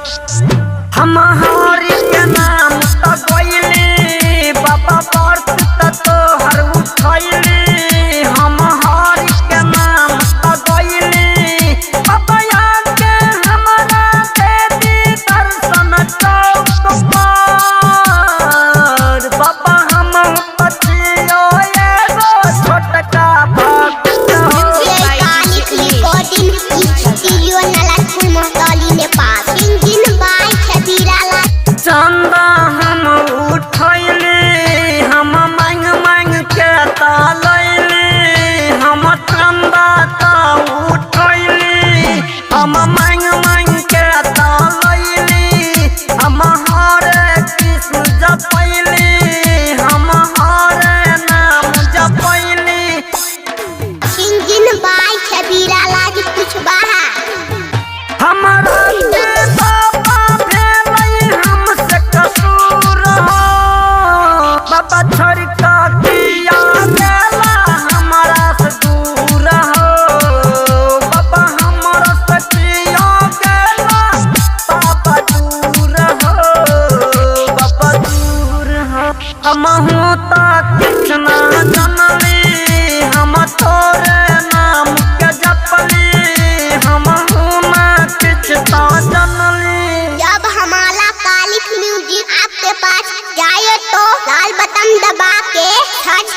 हम हरि के नाम त गइली बाबा व्रत त तोहर उठैली। हम हरि के नाम त गइली बाबा आके हमरा दे दी दर्शन चौक पर। बाबा हम बचियो एगो छोटका भक्त चंदा हम उठैली हम मांग मांग के तलैली। हम चंदा त उठैली हम मांग मांग के तलैली। हम हरे कृष्ण जपैली हम हरे नाम जपैली। हमारा हमसे कसूर हो बाबा छोड़ का किया गेला हमारा से दूर हो। बाबा हमारा से किया गेला बाबा दूर हो बाबा दूर हो। हम होता कितना जनली हम तोरे नाम के जपली। हम होना कितना जनली। जब हमारा कालिक म्यूजिक आपके पास जाए तो लाल बटन दबा के सर्च